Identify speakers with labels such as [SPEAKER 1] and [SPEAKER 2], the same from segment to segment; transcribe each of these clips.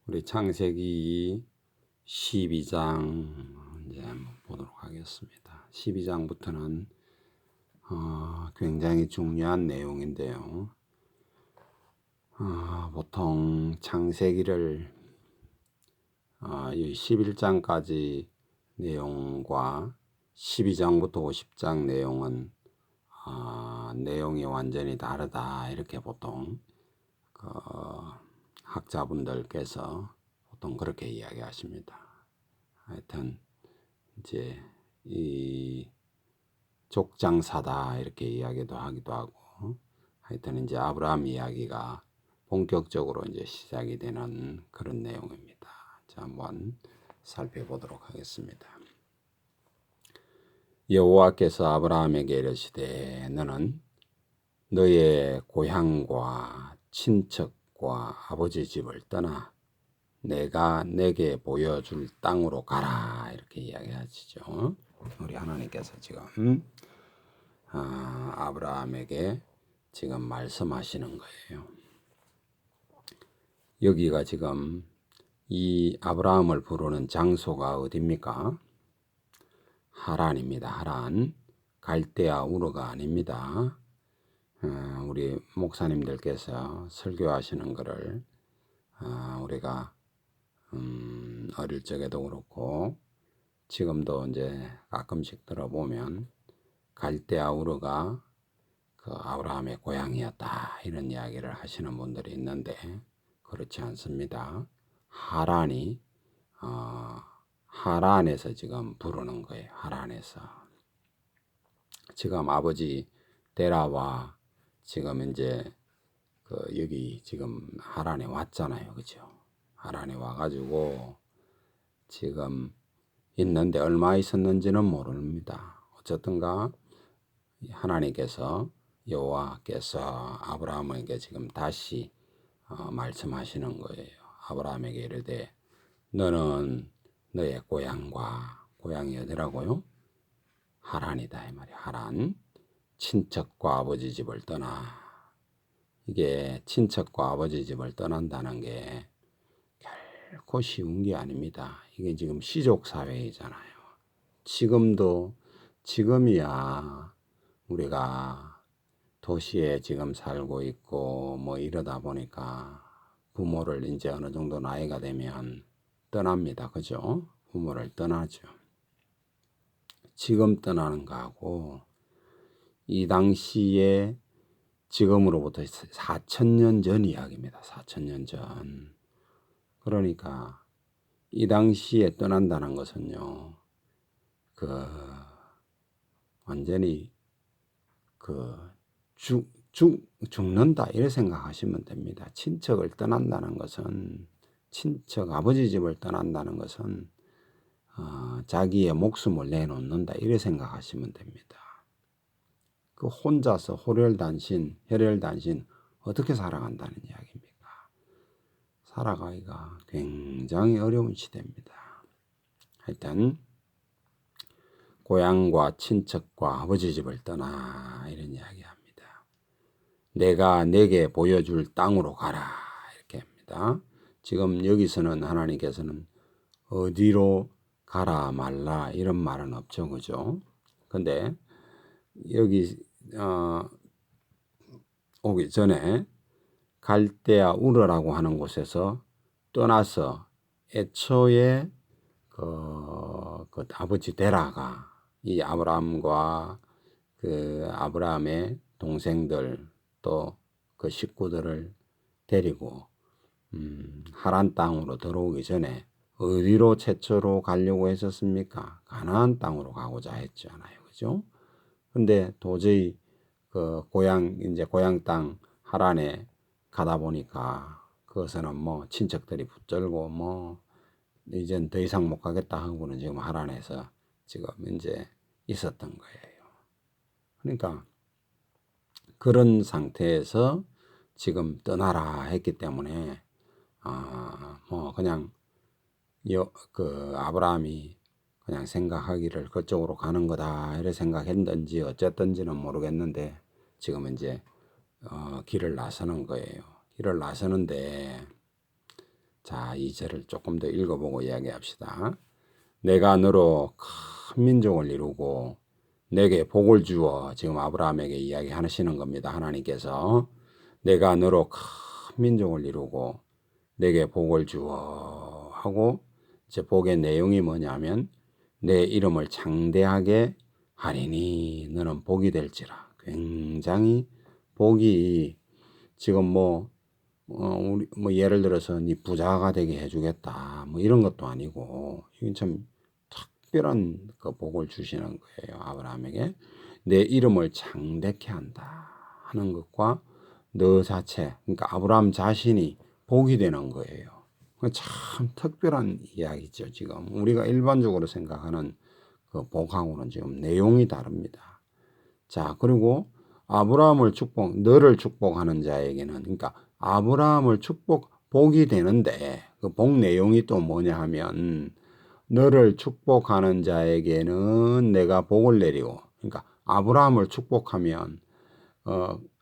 [SPEAKER 1] 우리 창세기 12장 이제 한번 보도록 하겠습니다. 12장부터는 굉장히 중요한 내용인데요. 보통 창세기를 이 11장까지 내용과 12장부터 50장 내용은 내용이 완전히 다르다 이렇게 보통 학자분들께서 보통 그렇게 이야기하십니다. 하여튼 이제 이 족장사다 이렇게 이야기도 하기도 하고, 하여튼 이제 아브라함 이야기가 본격적으로 이제 시작이 되는 그런 내용입니다. 자, 한번 살펴보도록 하겠습니다. 여호와께서 아브라함에게 이르시되 너는 너의 고향과 친척과 아버지 집을 떠나 내가 내게 보여줄 땅으로 가라 이렇게 이야기하시죠. 우리 하나님께서 지금 아브라함에게 지금 말씀하시는 거예요. 여기가 지금 이 아브라함을 부르는 장소가 어디입니까? 하란입니다. 하란. 갈대아 우르가 아닙니다. 우리 목사님들께서 설교하시는 것을 우리가 어릴 적에도 그렇고 지금도 이제 가끔씩 들어보면 갈대아 우르가 그 아브라함의 고향이었다 이런 이야기를 하시는 분들이 있는데 그렇지 않습니다. 하란이 하란에서 지금 부르는 거예요. 하란에서 지금 아버지 데라와 지금 이제 여기 지금 하란에 왔잖아요. 그죠? 하란에 와가지고 지금 있는데 얼마 있었는지는 모릅니다. 어쨌든가 하나님께서 여호와께서 아브라함에게 지금 다시 말씀하시는 거예요. 아브라함에게 이르되 너는 너의 고향이 어디라고요? 하란이다 이 말이야. 하란. 친척과 아버지 집을 떠나. 이게 친척과 아버지 집을 떠난다는 게 결코 쉬운 게 아닙니다. 이게 지금 시족 사회이잖아요. 지금이야 우리가 도시에 지금 살고 있고 뭐 이러다 보니까 부모를 이제 어느 정도 나이가 되면 떠납니다. 그죠? 부모를 떠나죠. 지금 떠나는 거하고 이 당시에 지금으로부터 4,000년 전 이야기입니다. 4,000년 전. 그러니까 이 당시에 떠난다는 것은요. 완전히 죽는다 이렇게 생각하시면 됩니다. 친척을 떠난다는 것은 친척 아버지 집을 떠난다는 것은 자기의 목숨을 내놓는다 이렇게 생각하시면 됩니다. 그 혼자서 혈혈단신 어떻게 살아간다는 이야기입니까? 살아가기가 굉장히 어려운 시대입니다. 하여튼 고향과 친척과 아버지 집을 떠나 이런 이야기합니다. 내가 내게 보여줄 땅으로 가라 이렇게 합니다. 지금 여기서는 하나님께서는 어디로 가라 말라 이런 말은 없죠. 그죠? 근데 여기 오기 전에 갈대아 우르라고 하는 곳에서 떠나서 애초에 그 아버지 데라가 이 아브라함과 그 아브라함의 동생들 또 그 식구들을 데리고 하란 땅으로 들어오기 전에 어디로 최초로 가려고 했었습니까? 가나안 땅으로 가고자 했잖아요. 그죠? 근데 도저히 고향 땅 하란에 가다 보니까 그것은 뭐 친척들이 붙들고 뭐 이젠 더 이상 못 가겠다 하고는 지금 하란에서 지금 이제 있었던 거예요. 그러니까 그런 상태에서 지금 떠나라 했기 때문에 뭐 그냥 아브라함이 그냥 생각하기를 그쪽으로 가는 거다 이렇게 생각했는지 어쨌든지는 모르겠는데 지금 이제 길을 나서는 거예요. 길을 나서는데 자, 2절을 조금 더 읽어보고 이야기합시다. 내가 너로 큰 민족을 이루고 내게 복을 주어, 지금 아브라함에게 이야기하시는 겁니다. 하나님께서 내가 너로 큰 민족을 이루고 내게 복을 주어 하고, 이제 복의 내용이 뭐냐면 내 이름을 창대하게 하리니 너는 복이 될지라. 굉장히 복이, 지금 우리 예를 들어서 네 부자가 되게 해주겠다 뭐 이런 것도 아니고, 이건 참 특별한 그 복을 주시는 거예요. 아브라함에게 내 이름을 창대케 한다 하는 것과 너 자체, 그러니까 아브라함 자신이 복이 되는 거예요. 참 특별한 이야기죠. 지금 우리가 일반적으로 생각하는 그 복하고는 지금 내용이 다릅니다. 자, 그리고 아브라함을 너를 축복하는 자에게는, 그러니까 아브라함을 복이 되는데 그 복 내용이 또 뭐냐 하면 너를 축복하는 자에게는 내가 복을 내리고, 그러니까 아브라함을 축복하면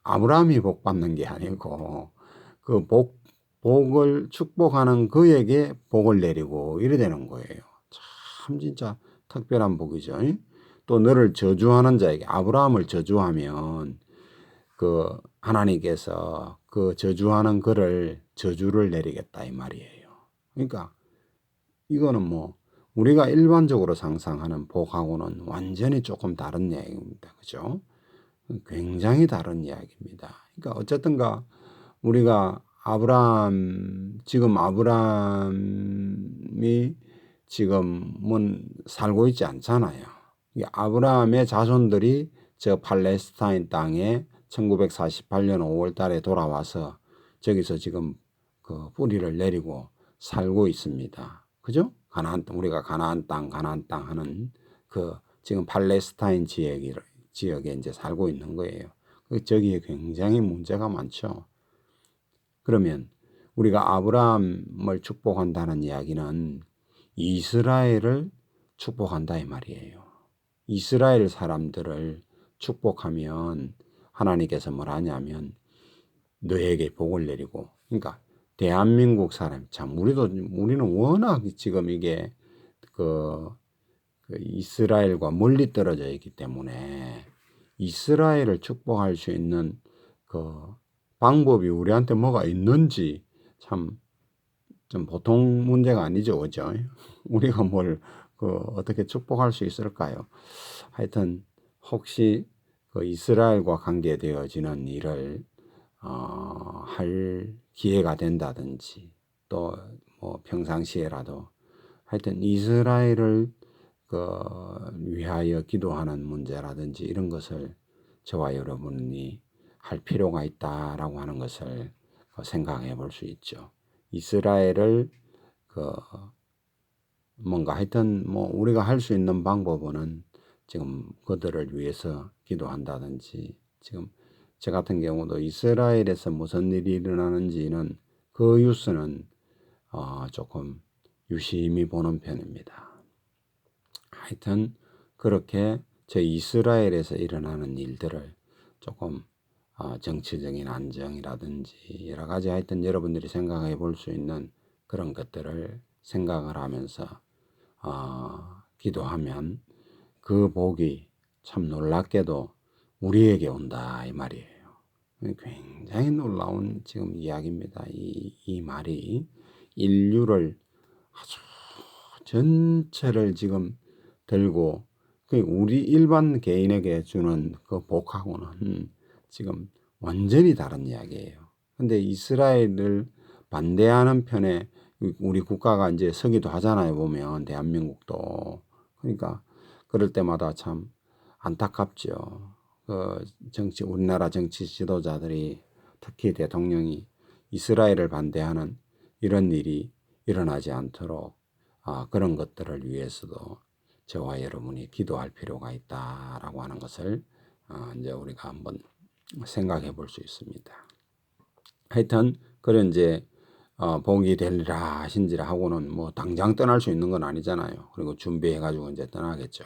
[SPEAKER 1] 아브라함이 복 받는 게 아니고 그 복을 축복하는 그에게 복을 내리고 이래 되는 거예요. 참 진짜 특별한 복이죠. 또 너를 저주하는 자에게, 아브라함을 저주하면 그 하나님께서 그 저주하는 그를 저주를 내리겠다 이 말이에요. 그러니까 이거는 우리가 일반적으로 상상하는 복하고는 완전히 조금 다른 이야기입니다. 그죠? 굉장히 다른 이야기입니다. 그러니까 어쨌든가 우리가 지금 아브라함이 지금은 살고 있지 않잖아요. 아브라함의 자손들이 저 팔레스타인 땅에 1948년 5월 달에 돌아와서 저기서 지금 그 뿌리를 내리고 살고 있습니다. 그죠? 우리가 가나안 땅 하는 그 지금 팔레스타인 지역에 이제 살고 있는 거예요. 저기에 굉장히 문제가 많죠. 그러면 우리가 아브라함을 축복한다는 이야기는 이스라엘을 축복한다 이 말이에요. 이스라엘 사람들을 축복하면 하나님께서 뭘 하냐면 너에게 복을 내리고, 그러니까 대한민국 사람, 참 우리는 워낙 지금 이게 그 이스라엘과 멀리 떨어져 있기 때문에 이스라엘을 축복할 수 있는 그 방법이 우리한테 뭐가 있는지 참 좀 보통 문제가 아니죠, 그죠? 우리가 어떻게 축복할 수 있을까요? 하여튼 혹시 그 이스라엘과 관계되어지는 일을 할 기회가 된다든지, 또 평상시에라도 하여튼 이스라엘을 위하여 기도하는 문제라든지 이런 것을 저와 여러분이 할 필요가 있다라고 하는 것을 생각해 볼 수 있죠. 이스라엘을 뭔가 하여튼 우리가 할 수 있는 방법은 지금 그들을 위해서 기도한다든지, 지금 저 같은 경우도 이스라엘에서 무슨 일이 일어나는지는 그 뉴스는 조금 유심히 보는 편입니다. 하여튼 그렇게 저 이스라엘에서 일어나는 일들을 조금 정치적인 안정이라든지 여러 가지 하여튼 여러분들이 생각해 볼 수 있는 그런 것들을 생각을 하면서 기도하면 그 복이 참 놀랍게도 우리에게 온다 이 말이에요. 굉장히 놀라운 지금 이야기입니다. 이 말이 인류를 아주 전체를 지금 들고 우리 일반 개인에게 주는 그 복하고는 지금 완전히 다른 이야기예요. 근데 이스라엘을 반대하는 편에 우리 국가가 이제 서기도 하잖아요. 보면 대한민국도. 그러니까 그럴 때마다 참 안타깝죠. 우리나라 정치 지도자들이, 특히 대통령이 이스라엘을 반대하는 이런 일이 일어나지 않도록 그런 것들을 위해서도 저와 여러분이 기도할 필요가 있다라고 하는 것을 이제 우리가 한번 생각해 볼 수 있습니다. 하여튼 그런 이제 복이 되리라 하신지라 하고는 당장 떠날 수 있는 건 아니잖아요. 그리고 준비해 가지고 이제 떠나겠죠.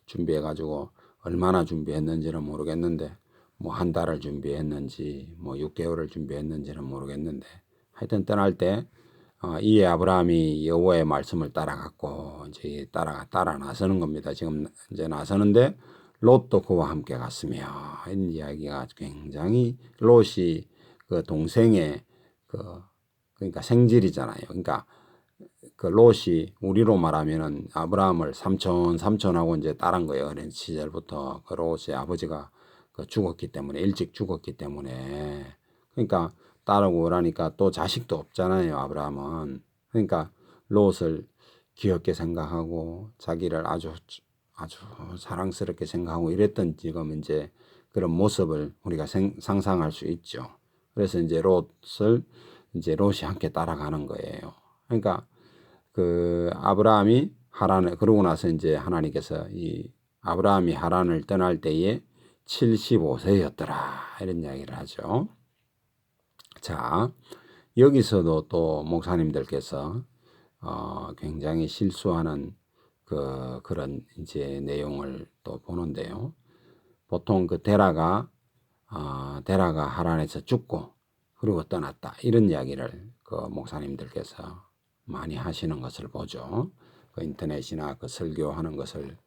[SPEAKER 1] 준비해 가지고 얼마나 준비했는지는 모르겠는데 한 달을 준비했는지 6개월을 준비했는지는 모르겠는데 하여튼 떠날 때 이에 아브라함이 여호와의 말씀을 따라갔고 이제 따라 나서는 겁니다. 지금 이제 나서는데 롯도 그와 함께 갔으며 이런 이야기가 굉장히 롯이 그 동생의 그러니까 생질이잖아요. 그러니까 그 롯이 우리로 말하면은 아브라함을 삼촌하고 이제 따른 거예요. 어린 시절부터 그 롯의 아버지가 죽었기 때문에 일찍 죽었기 때문에 그러니까 따르고 그러니까 또 자식도 없잖아요. 아브라함은 그러니까 롯을 귀엽게 생각하고 자기를 아주 사랑스럽게 생각하고 이랬던 지금 이제 그런 모습을 우리가 상상할 수 있죠. 그래서 이제 롯이 함께 따라가는 거예요. 그러니까 그 아브라함이 하란을 그러고 나서 이제 하나님께서 이 아브라함이 하란을 떠날 때에 75세였더라 이런 이야기를 하죠. 자, 여기서도 또 목사님들께서 굉장히 실수하는 그런 이제 내용을 또 보는데요. 보통 그 데라가 하란에서 죽고 그리고 떠났다 이런 이야기를 그 목사님들께서 많이 하시는 것을 보죠. 그 인터넷이나 그 설교하는 것을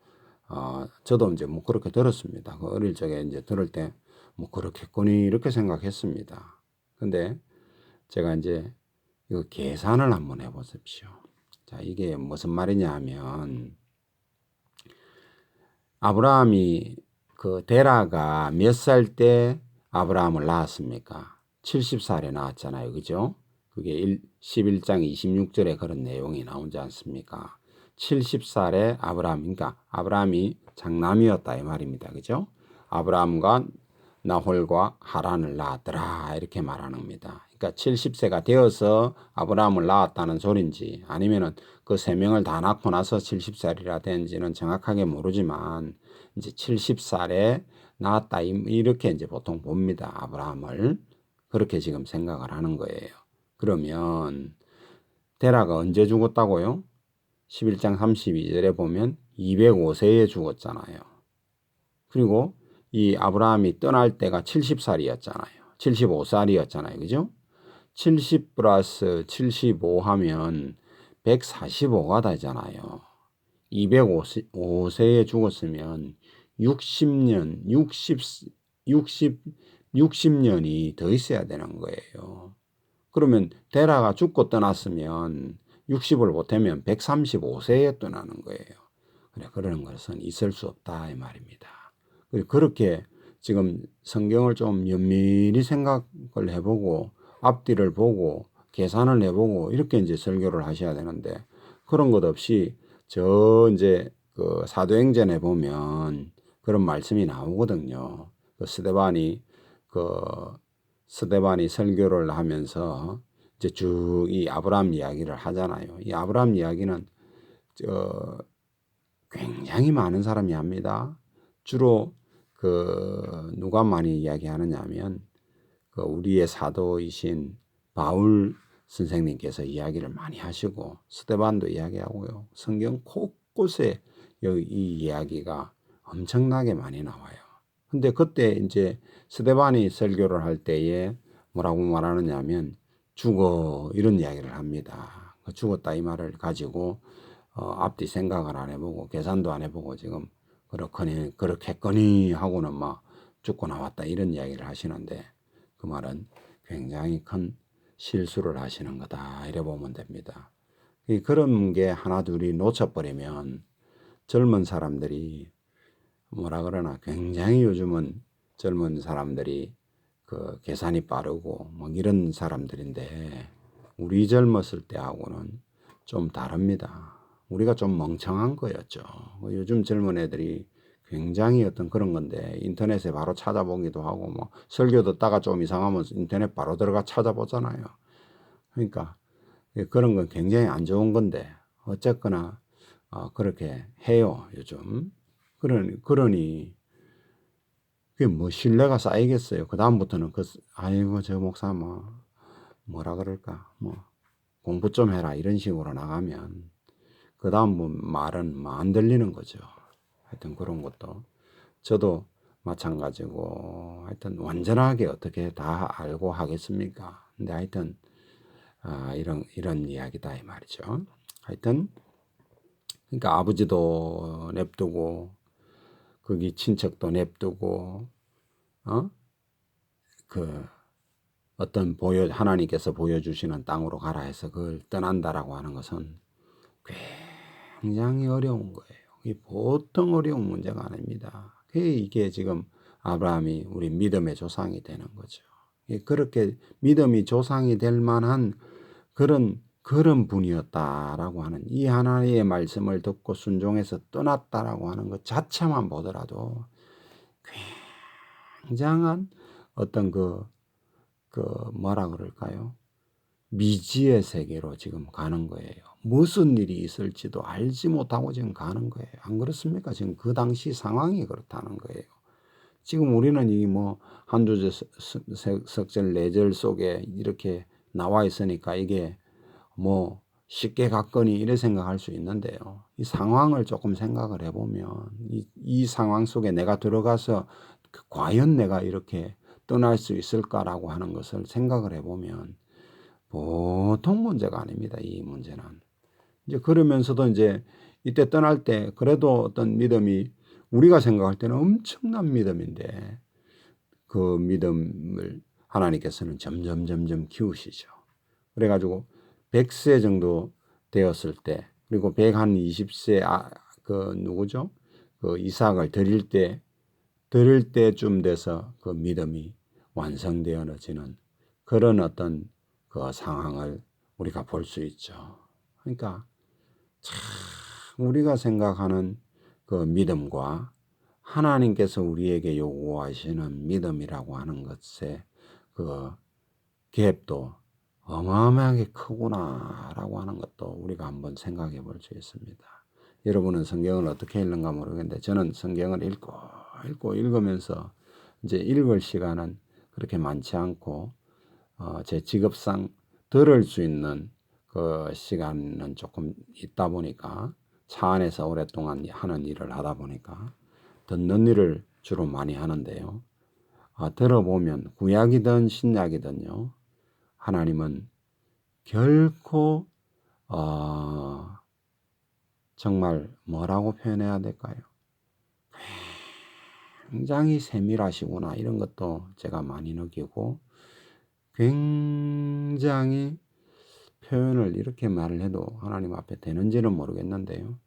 [SPEAKER 1] 저도 이제 뭐 그렇게 들었습니다. 그 어릴 적에 이제 들을 때 뭐 그렇겠거니 이렇게 생각했습니다. 근데 제가 이제 이거 계산을 한번 해보십시오. 자, 이게 무슨 말이냐 하면 아브라함이 그 데라가 몇 살 때 아브라함을 낳았습니까? 70살에 낳았잖아요. 그죠? 그게 11장 26절에 그런 내용이 나오지 않습니까? 70살에 그러니까 아브라함이 장남이었다 이 말입니다. 그죠? 아브라함과 나홀과 하란을 낳았더라 이렇게 말하는 겁니다. 그러니까 70세가 되어서 아브라함을 낳았다는 소린지 아니면은 그 세 명을 다 낳고 나서 70살이라 된지는 정확하게 모르지만 이제 70살에 낳았다 이렇게 이제 보통 봅니다. 아브라함을 그렇게 지금 생각을 하는 거예요. 그러면 데라가 언제 죽었다고요? 11장 32절에 보면 205세에 죽었잖아요. 그리고 이 아브라함이 떠날 때가 70살이었잖아요. 75살이었잖아요. 그죠? 70 플러스 75 하면 145가 되잖아요. 205세에 죽었으면 60년이 더 있어야 되는 거예요. 그러면 데라가 죽고 떠났으면 60을 못하면 135세에 떠나는 거예요. 그래, 그러는 것은 있을 수 없다 이 말입니다. 그렇게 지금 성경을 좀 면밀히 생각을 해보고 앞뒤를 보고 계산을 해보고 이렇게 이제 설교를 하셔야 되는데 그런 것 없이 저 이제 그 사도행전에 보면 그런 말씀이 나오거든요. 그 스데반이 설교를 하면서 이제 쭉 이 아브라함 이야기를 하잖아요. 이 아브라함 이야기는 굉장히 많은 사람이 합니다. 주로 누가 많이 이야기하느냐 하면 우리의 사도이신 바울 선생님께서 이야기를 많이 하시고 스데반도 이야기하고요. 성경 곳곳에 이 이야기가 엄청나게 많이 나와요. 근데 그때 이제 스데반이 설교를 할 때에 뭐라고 말하느냐 하면 죽어 이런 이야기를 합니다. 죽었다 이 말을 가지고 앞뒤 생각을 안 해보고 계산도 안 해보고 지금 그렇겠거니 하고는 막 죽고 나왔다 이런 이야기를 하시는데 그 말은 굉장히 큰 실수를 하시는 거다 이래 보면 됩니다. 그런 게 하나 둘이 놓쳐버리면 젊은 사람들이 뭐라 그러나 굉장히 요즘은 젊은 사람들이 그 계산이 빠르고 뭐 이런 사람들인데 우리 젊었을 때하고는 좀 다릅니다. 우리가 좀 멍청한 거였죠. 요즘 젊은 애들이 굉장히 어떤 그런 건데 인터넷에 바로 찾아보기도 하고 뭐 설교 듣다가 좀 이상하면 인터넷 바로 들어가 찾아보잖아요. 그러니까 그런 건 굉장히 안 좋은 건데 어쨌거나 그렇게 해요 요즘. 그러니 그게 뭐 신뢰가 쌓이겠어요. 그 다음부터는 아이고 저 목사 뭐라 그럴까 뭐 공부 좀 해라 이런 식으로 나가면 그 다음 말은 안 들리는 거죠. 하여튼 그런 것도 저도 마찬가지고 하여튼 완전하게 어떻게 다 알고 하겠습니까? 근데 하여튼 이런 이야기다 이 말이죠. 하여튼 그러니까 아버지도 냅두고 거기 친척도 냅두고 어? 그 어떤 하나님께서 보여주시는 땅으로 가라 해서 그걸 떠난다라고 하는 것은 굉장히 어려운 거예요. 이게 보통 어려운 문제가 아닙니다. 이게 지금 아브라함이 우리 믿음의 조상이 되는 거죠. 그렇게 믿음이 조상이 될 만한 그런 분이었다라고 하는 이 하나님의 말씀을 듣고 순종해서 떠났다라고 하는 것 자체만 보더라도 굉장한 어떤 뭐라 그럴까요? 미지의 세계로 지금 가는 거예요. 무슨 일이 있을지도 알지 못하고 지금 가는 거예요. 안 그렇습니까? 지금 그 당시 상황이 그렇다는 거예요. 지금 우리는 이 뭐 한두 석절 네절 속에 이렇게 나와 있으니까 이게 뭐 쉽게 갔거니 이래 생각할 수 있는데요. 이 상황을 조금 생각을 해보면 이 상황 속에 내가 들어가서 과연 내가 이렇게 떠날 수 있을까라고 하는 것을 생각을 해보면 보통 문제가 아닙니다. 이 문제는. 이제 그러면서도 이제 이때 떠날 때 그래도 어떤 믿음이 우리가 생각할 때는 엄청난 믿음인데 그 믿음을 하나님께서는 점점 키우시죠. 그래가지고 100세 정도 되었을 때 그리고 120세 누구죠? 그 이삭을 드릴 때쯤 돼서 그 믿음이 완성되어지는 그런 어떤 그 상황을 우리가 볼 수 있죠. 그러니까 참 우리가 생각하는 그 믿음과 하나님께서 우리에게 요구하시는 믿음이라고 하는 것의 그 갭도 어마어마하게 크구나라고 하는 것도 우리가 한번 생각해 볼 수 있습니다. 여러분은 성경을 어떻게 읽는가 모르겠는데 저는 성경을 읽으면서 이제 읽을 시간은 그렇게 많지 않고 제 직업상 들을 수 있는 그 시간은 조금 있다 보니까 차 안에서 오랫동안 하는 일을 하다 보니까 듣는 일을 주로 많이 하는데요. 들어보면 구약이든 신약이든요. 하나님은 결코 정말 뭐라고 표현해야 될까요? 굉장히 세밀하시구나 이런 것도 제가 많이 느끼고 굉장히 표현을 이렇게 말을 해도 하나님 앞에 되는지는 모르겠는데요.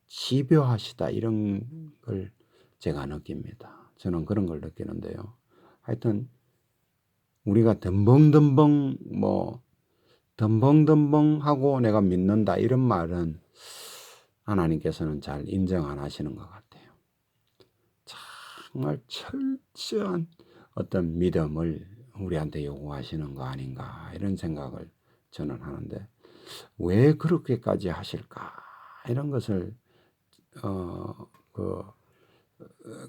[SPEAKER 1] 집요하시다 이런 걸 제가 느낍니다. 저는 그런 걸 느끼는데요. 하여튼 우리가 덤벙덤벙하고 내가 믿는다 이런 말은 하나님께서는 잘 인정 안 하시는 것 같아요. 정말 철저한 어떤 믿음을 우리한테 요구하시는 거 아닌가 이런 생각을 저는 하는데 왜 그렇게까지 하실까 이런 것을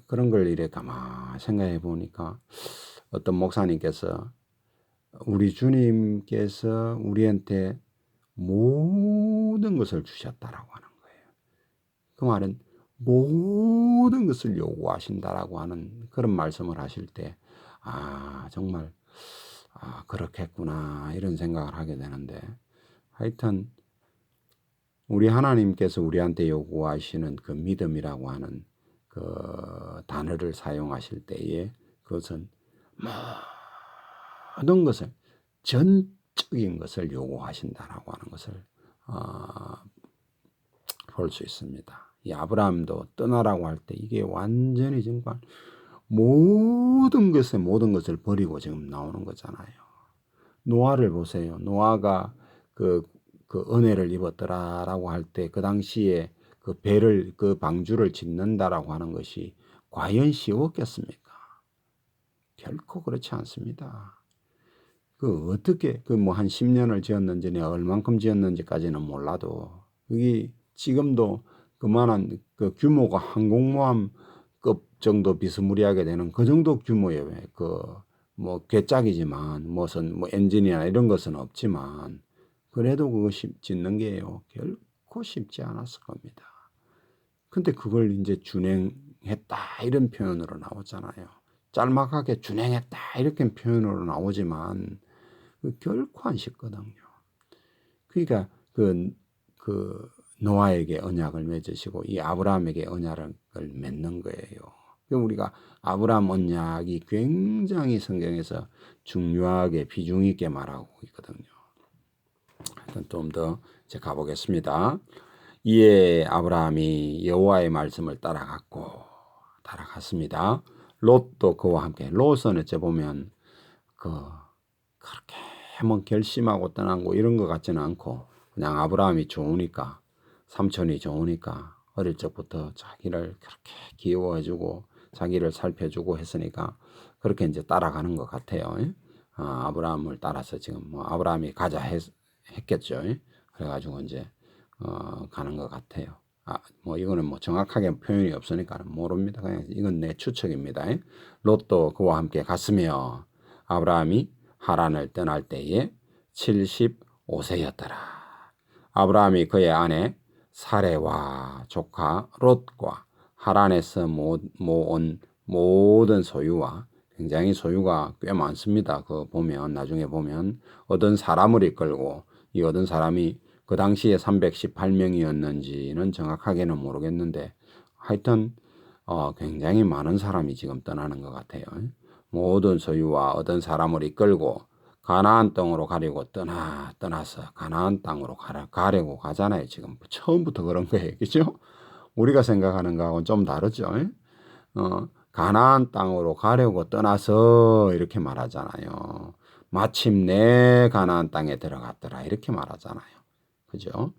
[SPEAKER 1] 그런 걸 이래 가만 생각해 보니까 어떤 목사님께서 우리 주님께서 우리한테 모든 것을 주셨다라고 하는 거예요. 그 말은 모든 것을 요구하신다라고 하는 그런 말씀을 하실 때 정말 그렇겠구나 이런 생각을 하게 되는데 하여튼 우리 하나님께서 우리한테 요구하시는 그 믿음이라고 하는 그 단어를 사용하실 때에 그것은 모든 것을 전적인 것을 요구하신다라고 하는 것을 볼 수 있습니다. 이 아브라함도 떠나라고 할 때 이게 완전히 정말 모든 것을 버리고 지금 나오는 거잖아요. 노아를 보세요. 노아가 그 은혜를 입었더라라고 할 때 그 당시에 그 방주를 짓는다라고 하는 것이 과연 쉬웠겠습니까? 결코 그렇지 않습니다. 어떻게 뭐 한 10년을 지었는지 내가 얼만큼 지었는지까지는 몰라도 그게 지금도 그만한 그 규모가 항공모함급 정도 비스무리하게 되는 그 정도 규모의 뭐 괴짝이지만 무슨 뭐 엔진이나 이런 것은 없지만 그래도 그거 짓는 게요 결코 쉽지 않았을 겁니다. 근데 그걸 이제 준행했다 이런 표현으로 나오잖아요. 짤막하게 준행했다 이렇게 표현으로 나오지만 결코 안 쉽거든요. 그러니까 그 노아에게 언약을 맺으시고 이 아브라함에게 언약을 맺는 거예요. 우리가 아브라함 언약이 굉장히 성경에서 중요하게 비중 있게 말하고 있거든요. 하여튼 좀 더 이제 가보겠습니다. 이에 아브라함이 여호와의 말씀을 따라갔습니다. 롯도 그와 함께. 롯은 어째 보면 그렇게 뭐 결심하고 떠난 거 이런 것 같지는 않고 그냥 아브라함이 좋으니까 삼촌이 좋으니까 어릴 적부터 자기를 그렇게 귀여워해주고 자기를 살펴주고 했으니까 그렇게 이제 따라가는 것 같아요. 아브라함을 따라서 지금 뭐 아브라함이 가자 했겠죠. 그래가지고 이제 가는 것 같아요. 뭐 이거는 뭐 정확하게 표현이 없으니까 모릅니다. 그냥 이건 내 추측입니다. 롯도 그와 함께 갔으며 아브라함이 하란을 떠날 때에 75세였더라. 아브라함이 그의 아내 사레와 조카 롯과 하란에서 모은 모든 소유와 굉장히 소유가 꽤 많습니다. 그 보면 나중에 보면 어떤 사람을 이끌고 이 얻은 사람이 그 당시에 318명이었는지는 정확하게는 모르겠는데 하여튼 굉장히 많은 사람이 지금 떠나는 것 같아요. 모든 소유와 얻은 사람을 이끌고 가나안 땅으로 가려고 떠나서 가나안 땅으로 가려고 가잖아요. 지금 처음부터 그런 거예요. 그죠? 우리가 생각하는 거하고는 좀 다르죠. 가나안 땅으로 가려고 떠나서 이렇게 말하잖아요. 마침내 가나안 땅에 들어갔더라 이렇게 말하잖아요. 그죠?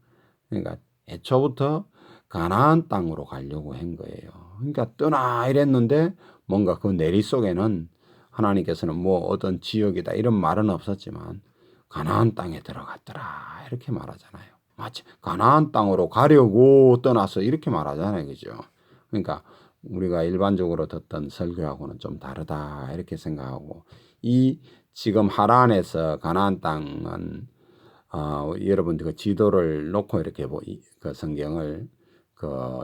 [SPEAKER 1] 그러니까 애초부터 가나안 땅으로 가려고 한 거예요. 그러니까 떠나 이랬는데 뭔가 그 내리 속에는 하나님께서는 뭐 어떤 지역이다 이런 말은 없었지만 가나안 땅에 들어갔더라 이렇게 말하잖아요. 마치 가나안 땅으로 가려고 떠나서 이렇게 말하잖아요. 그죠? 그러니까 우리가 일반적으로 듣던 설교하고는 좀 다르다 이렇게 생각하고 이 지금 하란에서 가나안 땅은 여러분들 그 지도를 놓고 이렇게 그 성경을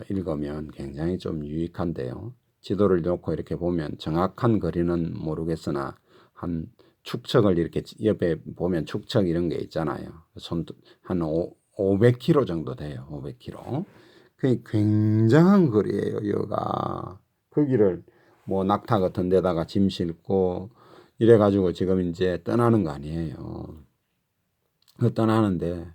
[SPEAKER 1] 읽으면 굉장히 좀 유익한데요. 지도를 놓고 이렇게 보면 정확한 거리는 모르겠으나 한 축척을 이렇게 옆에 보면 축척 이런 게 있잖아요. 한 500km 정도 돼요. 500km. 그게 굉장한 거리예요. 여기가 거기를 뭐 낙타 같은 데다가 짐 싣고 이래 가지고 지금 이제 떠나는 거 아니에요. 그 떠나는데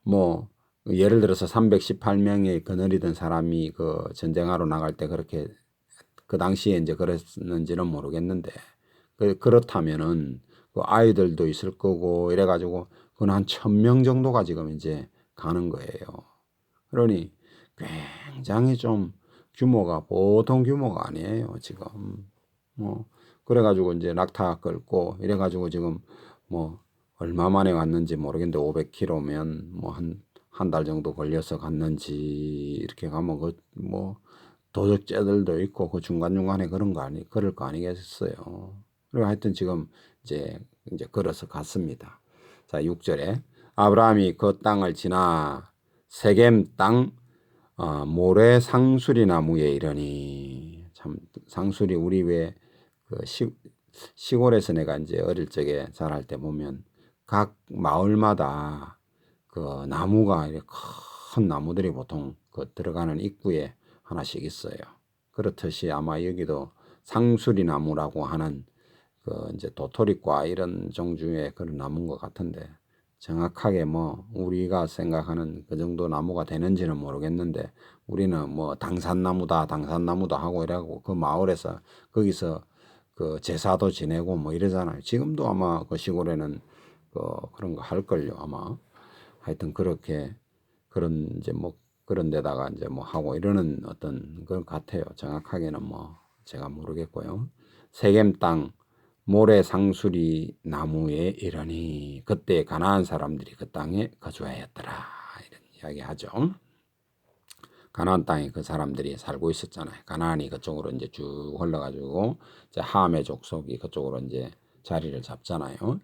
[SPEAKER 1] 뭐 예를 들어서 318명의 거느리던 사람이 그 전쟁하러 나갈 때 그렇게 그 당시에 이제 그랬는지는 모르겠는데 그렇다면은 그 아이들도 있을 거고 이래 가지고 그건 한 1000명 정도가 지금 이제 가는 거예요. 그러니 굉장히 좀 규모가 보통 규모가 아니에요, 지금. 뭐 그래 가지고 이제 낙타 끌고 이래 가지고 지금 뭐 얼마 만에 왔는지 모르겠는데 500km면 뭐 한 달 정도 걸려서 갔는지 이렇게 가면 그 뭐 도적죄들도 있고 그 중간중간에 그럴 거 아니겠어요. 그리고 하여튼 지금 이제 걸어서 갔습니다. 자, 6절에 아브라함이 그 땅을 지나 세겜 땅 모래 상수리 나무에 이르니 참 상수리 우리 왜그 시골에서 내가 이제 어릴 적에 자랄 때 보면 각 마을마다 그 나무가 이렇게 큰 나무들이 보통 그 들어가는 입구에 하나씩 있어요. 그렇듯이 아마 여기도 상수리 나무라고 하는 그 이제 도토리과 이런 종류의 그런 나무인 것 같은데 정확하게 뭐 우리가 생각하는 그 정도 나무가 되는지는 모르겠는데 우리는 뭐 당산나무다 하고 이래고 그 마을에서 거기서 그 제사도 지내고 뭐 이러잖아요. 지금도 아마 그 시골에는 그런 거 할걸요 아마. 하여튼 그렇게 그런 이제 뭐 그런 데다가 이제 뭐 하고 이러는 어떤 것 같아요. 정확하게는 뭐 제가 모르겠고요. 세겜 땅 모래 상수리 나무에 이르니 그때 가나안 사람들이 그 땅에 거주하였더라 이런 이야기하죠. 가나안 땅에 그 사람들이 살고 있었잖아요. 가나안이 그쪽으로 이제 쭉 흘러가지고 이제 함의 족속이 그쪽으로 이제 자리를 잡잖아요.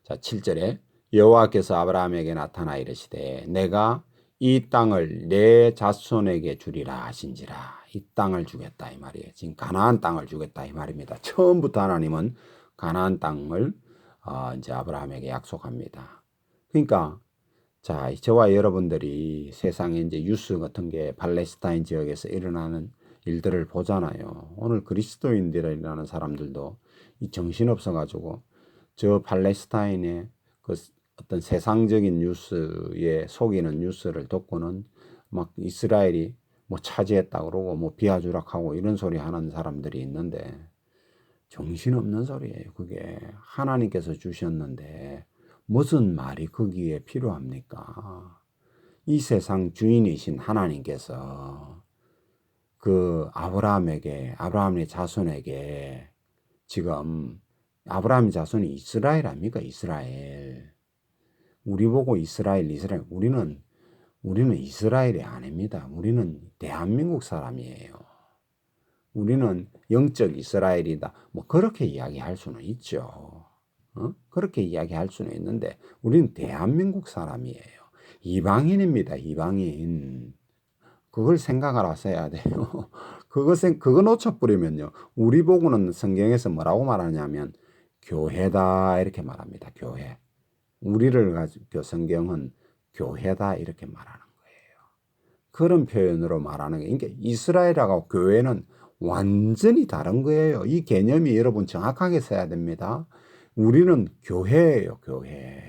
[SPEAKER 1] 자, 7절에 여호와께서 아브라함에게 나타나 이르시되 내가 이 땅을 내 자손에게 주리라 하신지라. 이 땅을 주겠다 이 말이에요. 지금 가나안 땅을 주겠다 이 말입니다. 처음부터 하나님은 가나안 땅을 이제 아브라함에게 약속합니다. 그러니까 자, 저와 여러분들이 세상에 이제 뉴스 같은 게 팔레스타인 지역에서 일어나는 일들을 보잖아요. 오늘 그리스도인들이라는 사람들도 이 정신없어 가지고 저 팔레스타인의 그 어떤 세상적인 뉴스에 속이는 뉴스를 듣고는 막 이스라엘이 뭐 차지했다 그러고 뭐 비아주락하고 이런 소리 하는 사람들이 있는데 정신없는 소리예요. 그게 하나님께서 주셨는데 무슨 말이 거기에 필요합니까? 이 세상 주인이신 하나님께서 그 아브라함의 자손에게 지금 아브라함의 자손이 이스라엘 아닙니까? 이스라엘. 우리 보고 이스라엘. 우리는 이스라엘이 아닙니다. 우리는 대한민국 사람이에요. 우리는 영적 이스라엘이다. 뭐 그렇게 이야기할 수는 있죠. 그렇게 이야기할 수는 있는데 우리는 대한민국 사람이에요. 이방인입니다. 이방인. 그걸 생각을 하셔야 돼요. 그거 놓쳐버리면요. 우리 보고는 성경에서 뭐라고 말하냐면 교회다 이렇게 말합니다. 교회. 우리를 가지고 성경은 교회다 이렇게 말하는 거예요. 그런 표현으로 말하는 게 그러니까 이스라엘하고 교회는 완전히 다른 거예요. 이 개념이 여러분 정확하게 써야 됩니다. 우리는 교회예요, 교회.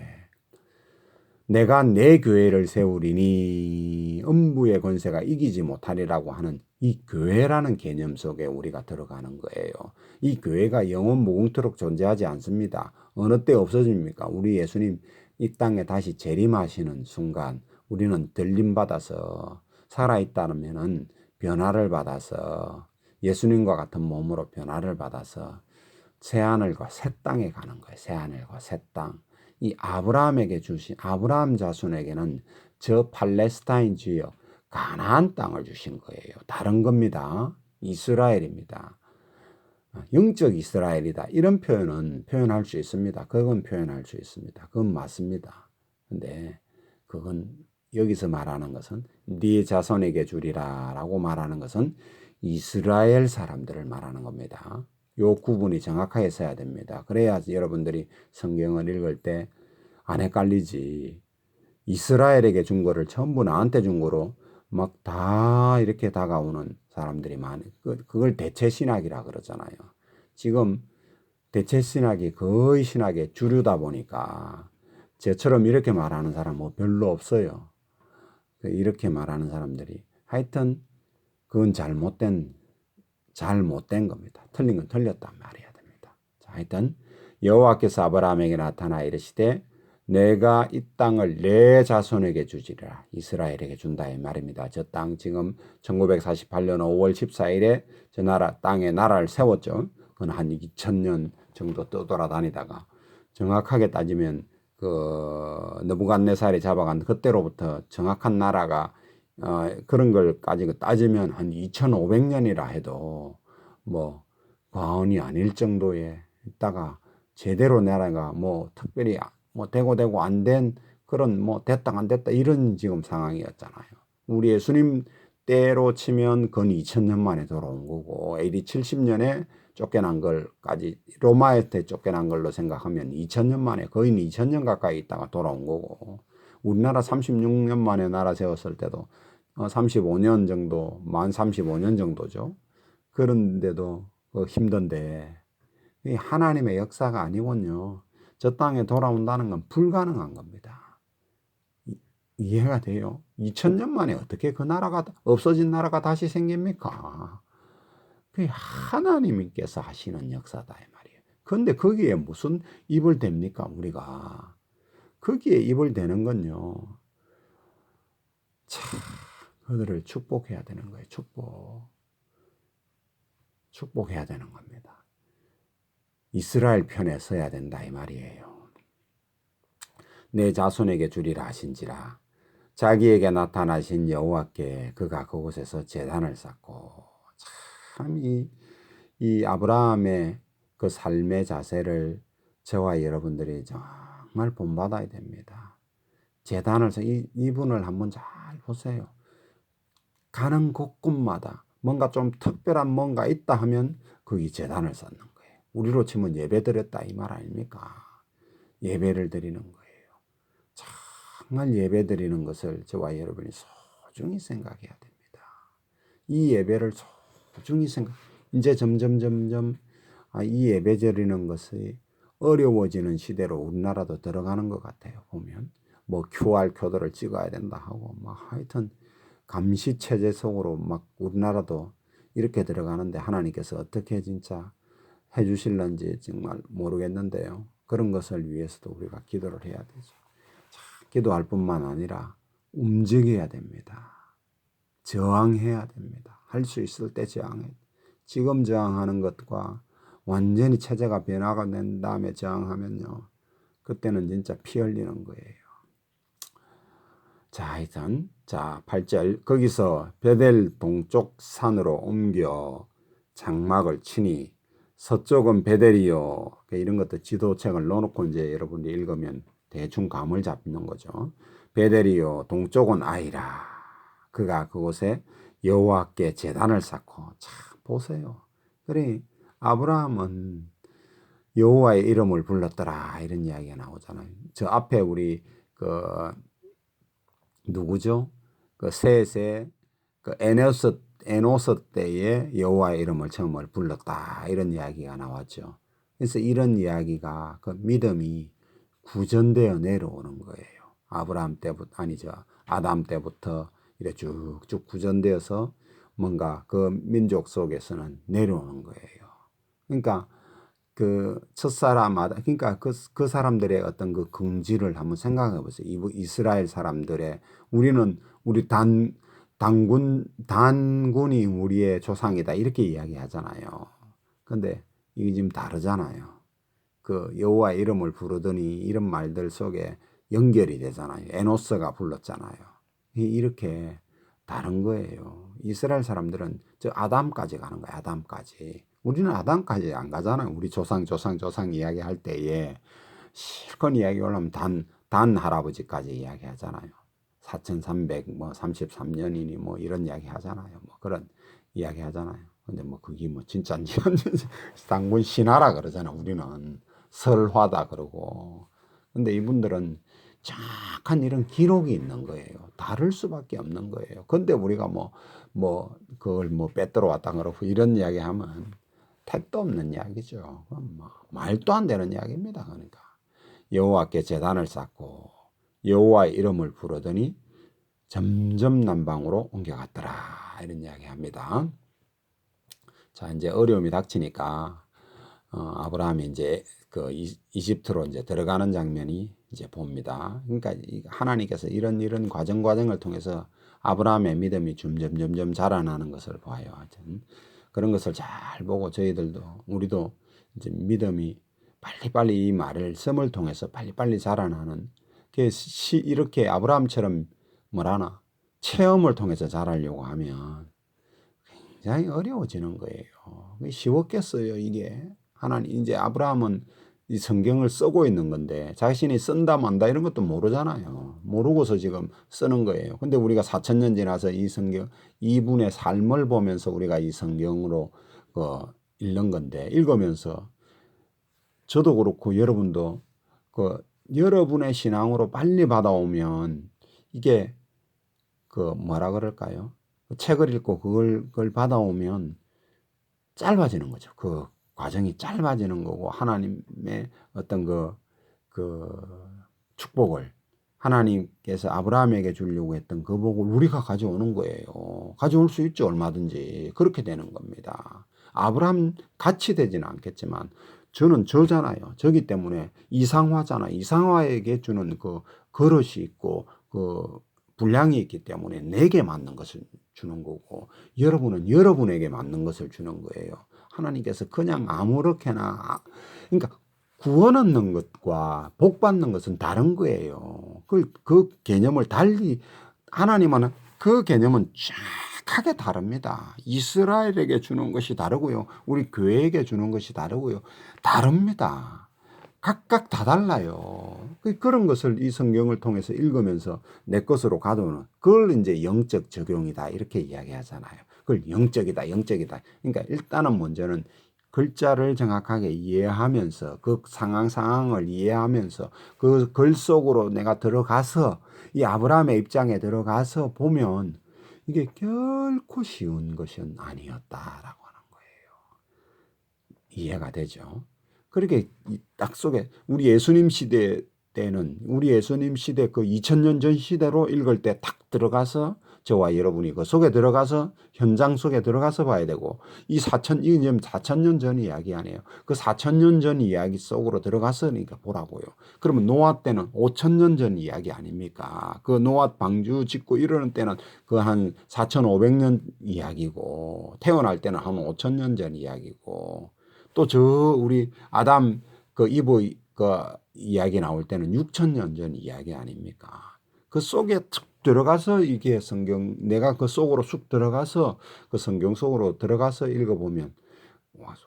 [SPEAKER 1] 내가 내 교회를 세우리니 음부의 권세가 이기지 못하리라고 하는 이 교회라는 개념 속에 우리가 들어가는 거예요. 이 교회가 영원 무궁토록 존재하지 않습니다. 어느 때 없어집니까? 우리 예수님 이 땅에 다시 재림하시는 순간 우리는 들림받아서 살아있다면은 변화를 받아서 예수님과 같은 몸으로 변화를 받아서 새하늘과 새 땅에 가는 거예요. 새하늘과 새 땅. 이 아브라함에게 주신 아브라함 자손에게는 저 팔레스타인 지역 가나안 땅을 주신 거예요. 다른 겁니다. 이스라엘입니다. 영적 이스라엘이다. 이런 표현할 수 있습니다. 그건 표현할 수 있습니다. 그건 맞습니다. 근데 그건 여기서 말하는 것은 네 자손에게 주리라 라고 말하는 것은 이스라엘 사람들을 말하는 겁니다. 요 구분이 정확하게 써야 됩니다. 그래야 여러분들이 성경을 읽을 때 안 헷갈리지. 이스라엘에게 준 거를 전부 나한테 준 거로 막 다 이렇게 다가오는 사람들이 많아요. 그걸 대체신학이라 그러잖아요. 지금 대체신학이 거의 신학의 주류다 보니까 저처럼 이렇게 말하는 사람은 뭐 별로 없어요. 이렇게 말하는 사람들이 하여튼 그건 잘못된 겁니다. 틀린 건 틀렸단 말이야 됩니다. 자, 하여튼 여호와께서 아브라함에게 나타나 이르시되 내가 이 땅을 내 자손에게 주지라. 이스라엘에게 준다 이 말입니다. 저 땅 지금 1948년 5월 14일에 저 땅에 나라를 세웠죠. 그건 한 2000년 정도 떠돌아다니다가 정확하게 따지면 그 느부갓네살이 잡아간 그때로부터 정확한 나라가 그런 걸 가지고 따지면 한 2500년이라 해도 뭐 과언이 아닐 정도에 있다가 제대로 나라가 뭐 특별히 뭐 되고 안 된 그런 뭐 됐다 안 됐다 이런 지금 상황이었잖아요. 우리 예수님 때로 치면 건 2000년 만에 돌아온 거고 AD 70년에 쫓겨난 걸까지 로마한테 쫓겨난 걸로 생각하면 2000년 만에 거의 2000년 가까이 있다가 돌아온 거고 우리나라 36년 만에 나라 세웠을 때도 35년 정도, 만 35년 정도죠. 그런데도 힘든데 하나님의 역사가 아니군요. 저 땅에 돌아온다는 건 불가능한 겁니다. 이해가 돼요? 2000년 만에 어떻게 그 나라가 없어진 나라가 다시 생깁니까? 그게 하나님께서 하시는 역사다 이 말이에요. 그런데 거기에 무슨 입을 댑니까 우리가? 거기에 입을 대는 건요. 참 그들을 축복해야 되는 거예요. 축복해야 되는 겁니다. 이스라엘 편에 서야 된다 이 말이에요. 내 자손에게 주리라 하신지라. 자기에게 나타나신 여호와께 그가 그곳에서 제단을 쌓고 참 이 아브라함의 그 삶의 자세를 저와 여러분들이 정말 본받아야 됩니다. 제단을 이분을 한번 잘 보세요. 가는 곳곳마다 뭔가 좀 특별한 뭔가 있다 하면 거기 제단을 쌓는 거예요. 우리로 치면 예배 드렸다 이 말 아닙니까? 예배를 드리는 거예요. 정말 예배 드리는 것을 저와 여러분이 소중히 생각해야 됩니다. 이 예배를 소중히 이제 점점 이 예배 드리는 것이 어려워지는 시대로 우리나라도 들어가는 것 같아요. 보면 뭐 QR 코드를 찍어야 된다 하고 막 하여튼 감시 체제 속으로 막 우리나라도 이렇게 들어가는데 하나님께서 어떻게 진짜 해주실런지 정말 모르겠는데요. 그런 것을 위해서도 우리가 기도를 해야 되죠. 기도할 뿐만 아니라 움직여야 됩니다. 저항해야 됩니다. 할 수 있을 때 저항해. 지금 저항하는 것과 완전히 체제가 변화가 된 다음에 저항하면요, 그때는 진짜 피 흘리는 거예요. 자, 하여튼 8절 거기서 베델 동쪽 산으로 옮겨 장막을 치니 서쪽은 베델이요. 이런 것도 지도책을 넣어놓고 이제 여러분이 읽으면 대충 감을 잡는 거죠. 베델이요 동쪽은 아이라. 그가 그곳에 여호와께 제단을 쌓고. 참 보세요. 그래 아브라함은 여호와의 이름을 불렀더라 이런 이야기가 나오잖아요. 저 앞에 우리 그 누구죠? 그 셋의 그 에노스 때에 여호와의 이름을 처음을 불렀다 이런 이야기가 나왔죠. 그래서 이런 이야기가 그 믿음이 구전되어 내려오는 거예요. 아브라함 때부터 아니죠. 아담 때부터 이렇게 쭉쭉 구전되어서 뭔가 그 민족 속에서는 내려오는 거예요. 그러니까 그 첫사람 그러니까 그 사람들의 어떤 그 긍지를 한번 생각해 보세요. 이스라엘 사람들의 우리 단군이 우리의 조상이다 이렇게 이야기하잖아요. 근데 이게 지금 다르잖아요. 그 여호와 이름을 부르더니 이런 말들 속에 연결이 되잖아요. 에노스가 불렀잖아요. 이렇게 다른 거예요. 이스라엘 사람들은 저 아담까지 가는 거예요. 아담까지. 우리는 아담까지 안 가잖아요. 우리 조상 이야기할 때에 실컷 이야기 올라오면 단 할아버지까지 이야기하잖아요. 4333년이니 뭐 이런 이야기 하잖아요. 뭐 그런 이야기 하잖아요. 근데 뭐 그게 뭐 진짜인지 당군 신화라 그러잖아요. 우리는 설화다 그러고. 근데 이분들은 정확한 이런 기록이 있는 거예요. 다를 수밖에 없는 거예요. 근데 우리가 그걸 빼들어 왔다 그러고 이런 이야기 하면 택도 없는 이야기죠. 말도 안 되는 이야기입니다. 그러니까 여호와께 제단을 쌓고 여호와의 이름을 부르더니 점점 남방으로 옮겨갔더라 이런 이야기합니다. 자, 이제 어려움이 닥치니까 아브라함이 이제 그 이집트로 이제 들어가는 장면이 이제 봅니다. 그러니까 하나님께서 이런 과정을 통해서 아브라함의 믿음이 점점 자라나는 것을 봐요. 하여튼 그런 것을 잘 보고 우리도 이제 믿음이 빨리 이 말을 씀을 통해서 빨리 자라나는 이렇게 아브라함처럼 체험을 통해서 자라려고 하면 굉장히 어려워지는 거예요. 쉬웠겠어요, 이게. 하나님, 이제 아브라함은 이 성경을 쓰고 있는 건데, 자신이 쓴다, 만다, 이런 것도 모르잖아요. 모르고서 지금 쓰는 거예요. 근데 우리가 4000년 지나서 이 성경, 이분의 삶을 보면서 우리가 이 성경으로 읽는 건데, 읽으면서 저도 그렇고 여러분도 여러분의 신앙으로 빨리 받아오면 이게 뭐라 그럴까요? 책을 읽고 그걸 받아오면 짧아지는 거죠. 그 과정이 짧아지는 거고 하나님의 어떤 그 축복을 하나님께서 아브라함에게 주려고 했던 그 복을 우리가 가져오는 거예요. 가져올 수 있죠. 얼마든지. 그렇게 되는 겁니다. 아브라함 같이 되지는 않겠지만 저는 저잖아요. 저기 때문에 이상화잖아요. 이상화에게 주는 그 그릇이 있고 그 분량이 있기 때문에 내게 맞는 것을 주는 거고 여러분은 여러분에게 맞는 것을 주는 거예요. 하나님께서 그냥 아무렇게나 그러니까 구원 얻는 것과 복 받는 것은 다른 거예요. 그 개념을 달리 하나님은 그 개념은 정확하게 다릅니다. 이스라엘에게 주는 것이 다르고요. 우리 교회에게 주는 것이 다르고요. 다릅니다. 각각 다 달라요. 그런 것을 이 성경을 통해서 읽으면서 내 것으로 가져오는 그걸 이제 영적 적용이다 이렇게 이야기하잖아요. 그걸 영적이다. 그러니까 일단은 먼저는 글자를 정확하게 이해하면서 그 상황을 이해하면서 그 글 속으로 내가 들어가서 이 아브라함의 입장에 들어가서 보면 이게 결코 쉬운 것은 아니었다라고 하는 거예요. 이해가 되죠? 그렇게 딱 속에 우리 예수님 시대 때는 우리 예수님 시대 그 2000년 전 시대로 읽을 때 딱 들어가서 저와 여러분이 그 속에 들어가서 현장 속에 들어가서 봐야 되고 이 지금 4000년 전 이야기 아니에요. 그 4000년 전 이야기 속으로 들어가서니까 보라고요. 그러면 노아 때는 5000년 전 이야기 아닙니까? 그 노아 방주 짓고 이러는 때는 그 한 4500년 이야기고 태어날 때는 한 5000년 전 이야기고 또 저 우리 아담 그 이브 그 이야기 나올 때는 6000년 전 이야기 아닙니까? 그 속에 툭 들어가서 이게 성경 내가 그 속으로 쑥 들어가서 그 성경 속으로 들어가서 읽어보면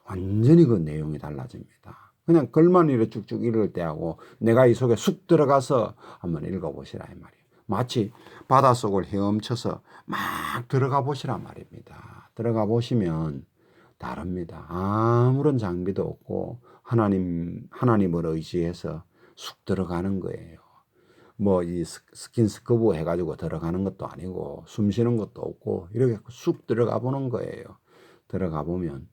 [SPEAKER 1] 완전히 그 내용이 달라집니다. 그냥 글만 이렇게 쭉쭉 읽을 때하고 내가 이 속에 쑥 들어가서 한번 읽어보시라 이 말이에요. 마치 바닷속을 헤엄쳐서 막 들어가 보시라 말입니다. 들어가 보시면 다릅니다. 아무런 장비도 없고 하나님을 의지해서 쑥 들어가는 거예요. 뭐 이 스킨스쿠버 해가지고 들어가는 것도 아니고 숨 쉬는 것도 없고 이렇게 쑥 들어가 보는 거예요. 들어가 보면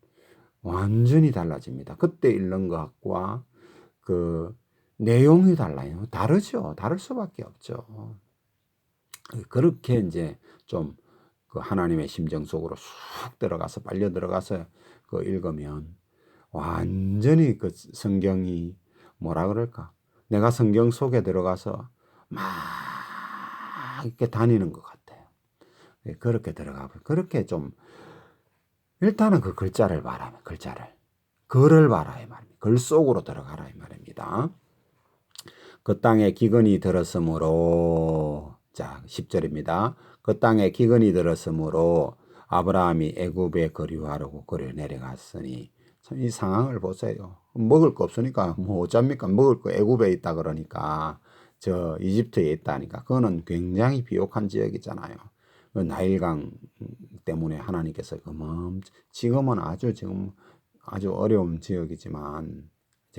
[SPEAKER 1] 완전히 달라집니다. 그때 읽는 것과 그 내용이 달라요. 다르죠. 다를 수밖에 없죠. 그렇게 이제 좀 그 하나님의 심정 속으로 쑥 들어가서 빨려 들어가서 그 읽으면 완전히 그 성경이 뭐라 그럴까? 내가 성경 속에 들어가서 막 이렇게 다니는 것 같아요. 그렇게 들어가고 그렇게 좀 일단은 그 글자를 봐라. 글을 봐라 이 말입니다. 글 속으로 들어가라 이 말입니다. 그 땅에 기근이 들었으므로 자 10절입니다. 그 땅에 기근이 들었으므로 아브라함이 애굽에 거류하려고 거려 내려갔으니 참 이 상황을 보세요. 먹을 거 없으니까 뭐 어쩝니까? 먹을 거 애굽에 있다 그러니까 저 이집트에 있다니까 그거는 굉장히 비옥한 지역이잖아요. 그 나일강 때문에 하나님께서 지금은 아주 어려운 지역이지만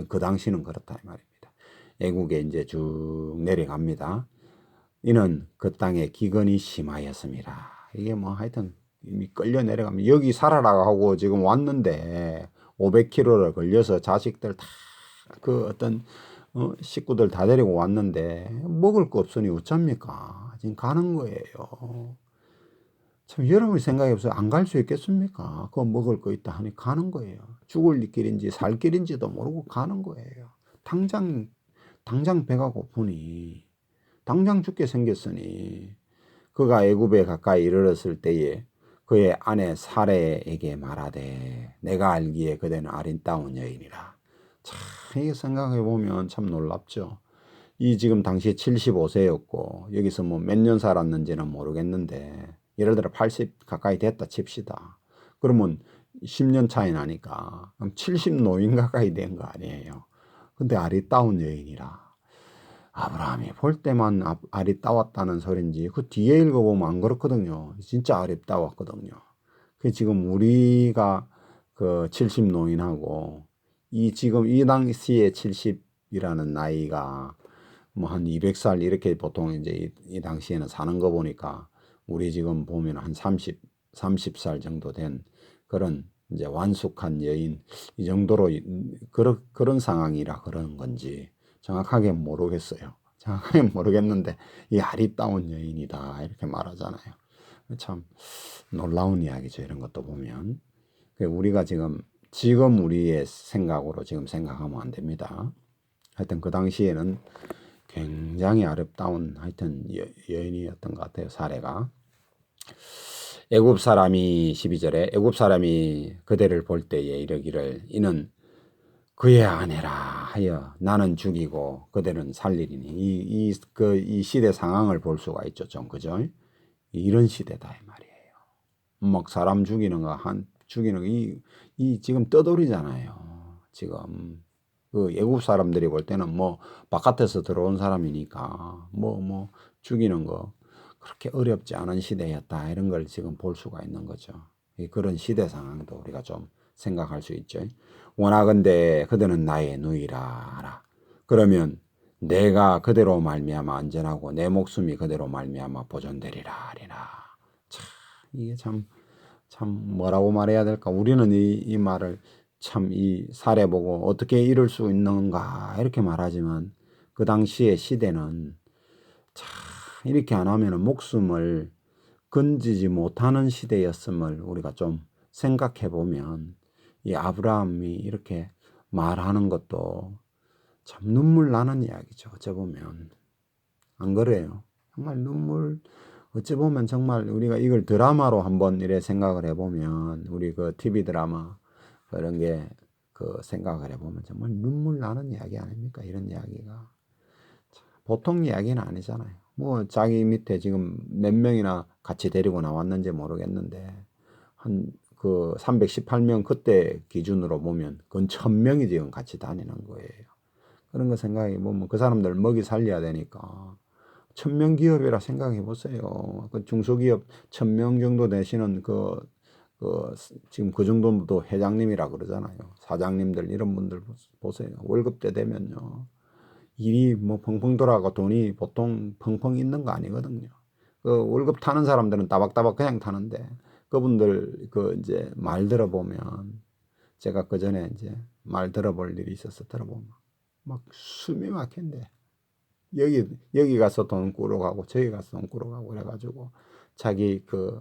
[SPEAKER 1] 그 당시는 그렇다 이 말입니다. 애국에 이제 쭉 내려갑니다. 이는 그 땅에 기근이 심하였습니다. 이게 뭐 하여튼 이미 끌려 내려가면 여기 살아라 하고 지금 왔는데 500km를 걸려서 자식들 다 그 어떤 식구들 다 데리고 왔는데 먹을 거 없으니 어쩝니까? 지금 가는 거예요. 참 여러분 생각해 보세요. 안 갈 수 있겠습니까? 그거 먹을 거 있다 하니 가는 거예요. 죽을 길인지 살 길인지도 모르고 가는 거예요. 당장 배가 고프니 당장 죽게 생겼으니 그가 애굽에 가까이 이르렀을 때에 그의 아내 사레에게 말하되 내가 알기에 그대는 아름다운 여인이라. 참 이게 생각해 보면 참 놀랍죠. 이 지금 당시에 75세였고 여기서 뭐 몇 년 살았는지는 모르겠는데 예를 들어 80 가까이 됐다 칩시다. 그러면 10년 차이 나니까 그럼 70 노인 가까이 된 거 아니에요. 근데 아리따운 여인이라. 아브라함이 볼 때만 아리따웠다는 소린지 그 뒤에 읽어보면 안 그렇거든요. 진짜 아리따웠거든요. 그 지금 우리가 그 70 노인하고 이 지금 이 당시에 70이라는 나이가 뭐 한 200살 이렇게 보통 이제 이 당시에는 사는 거 보니까 우리 지금 보면 한 30살 정도 된 그런 이제 완숙한 여인 이 정도로 그런 상황이라 그런 건지 정확하게 모르겠어요. 정확하게 모르겠는데 이 아리따운 여인이다 이렇게 말하잖아요. 참 놀라운 이야기죠. 이런 것도 보면 우리가 지금 우리의 생각으로 지금 생각하면 안 됩니다. 하여튼 그 당시에는 굉장히 아름다운 하여튼 여인이었던 것 같아요. 사례가. 애굽 사람이 12절에 애굽 사람이 그대를 볼 때에 이르기를 이는 그의 아내라 하여 나는 죽이고 그대는 살리리니 이 시대 상황을 볼 수가 있죠. 좀 그죠? 이런 시대다 이 말이에요. 막 사람 죽이는 거 이 지금 떠돌이잖아요. 지금 그 애국 사람들이 볼 때는 뭐 바깥에서 들어온 사람이니까 뭐 죽이는 거 그렇게 어렵지 않은 시대였다 이런 걸 지금 볼 수가 있는 거죠. 그런 시대 상황도 우리가 좀 생각할 수 있죠. 원하건대 그들은 나의 누이라 하라. 그러면 내가 그대로 말미암아 안전하고 내 목숨이 그대로 말미암아 보존되리라 하리라. 참 이게 참 뭐라고 말해야 될까? 우리는 이 말을 참 이 사례 보고 어떻게 이럴 수 있는가 이렇게 말하지만 그 당시의 시대는 참 이렇게 안 하면 목숨을 건지지 못하는 시대였음을 우리가 좀 생각해 보면 이 아브라함이 이렇게 말하는 것도 참 눈물 나는 이야기죠. 어찌 보면 안 그래요? 정말 눈물. 어찌 보면 정말 우리가 이걸 드라마로 한번 이래 생각을 해보면 우리 그 TV 드라마 그런 게 그 생각을 해보면 정말 눈물 나는 이야기 아닙니까? 이런 이야기가 보통 이야기는 아니잖아요. 뭐 자기 밑에 지금 몇 명이나 같이 데리고 나왔는지 모르겠는데 한 그 318명 그때 기준으로 보면 근 1000명이 지금 같이 다니는 거예요. 그런 거 생각해 보면 그 사람들 먹이 살려야 되니까 1000명 기업이라 생각해 보세요. 그 중소기업 1000명 정도 되시는 지금 그 정도도 회장님이라 그러잖아요. 사장님들 이런 분들 보세요. 월급 때 되면요. 일이 뭐 펑펑 돌아가고 돈이 보통 펑펑 있는 거 아니거든요. 그 월급 타는 사람들은 따박따박 그냥 타는데 그분들 그 이제 말 들어보면 제가 그 전에 이제 말 들어볼 일이 있어서 들어보면 막 숨이 막힌대. 여기 가서 돈 꾸러 가고 저기 가서 돈 꾸러 가고 그래가지고 자기 그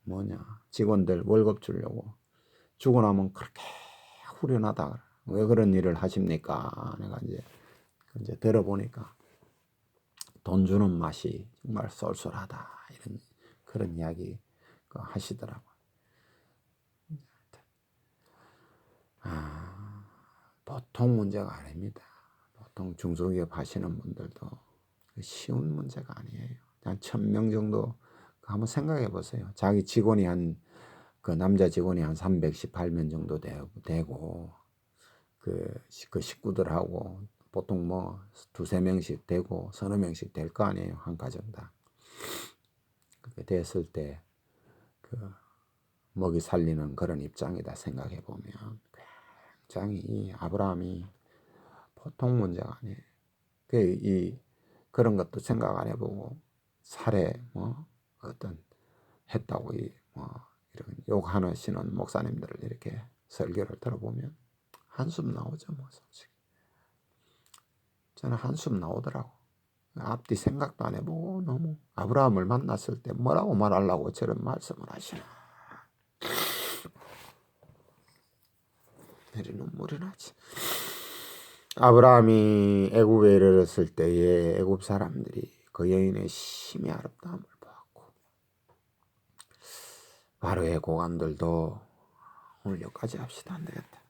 [SPEAKER 1] 뭐냐 직원들 월급 주려고 주고 나면 그렇게 후련하다. 왜 그런 일을 하십니까? 내가 이제 들어보니까 돈 주는 맛이 정말 쏠쏠하다 이런 그런 이야기 하시더라고요. 보통 문제가 아닙니다. 보통 중소기업 하시는 분들도 쉬운 문제가 아니에요. 한 1000명 정도 한번 생각해 보세요. 자기 직원이 그 남자 직원이 한 318명 정도 되고 그 식구들하고 보통 뭐 두세 명씩 되고 서너 명씩 될 거 아니에요. 한 가정당. 그렇게 됐을 때 그 먹이 살리는 그런 입장이다 생각해 보면 굉장히 이 아브라함이 보통 문제가 아니에요. 그런 것도 생각 안 해보고 살해 뭐 어떤 했다고 뭐 이런 욕하시는 목사님들을 이렇게 설교를 들어보면 한숨 나오죠, 뭐 솔직히. 저는 한숨 나오더라고. 앞뒤 생각도 안 해보고 너무 아브라함을 만났을 때 뭐라고 말하려고 저런 말씀을 하시나. 내리 눈물이 나지. 아브라함이 애굽에 이르렀을 때에 애굽 사람들이 그 여인의 심히 아름다움을 보았고 바로의 고관들도 오늘 여기까지 합시다. 안 되겠다.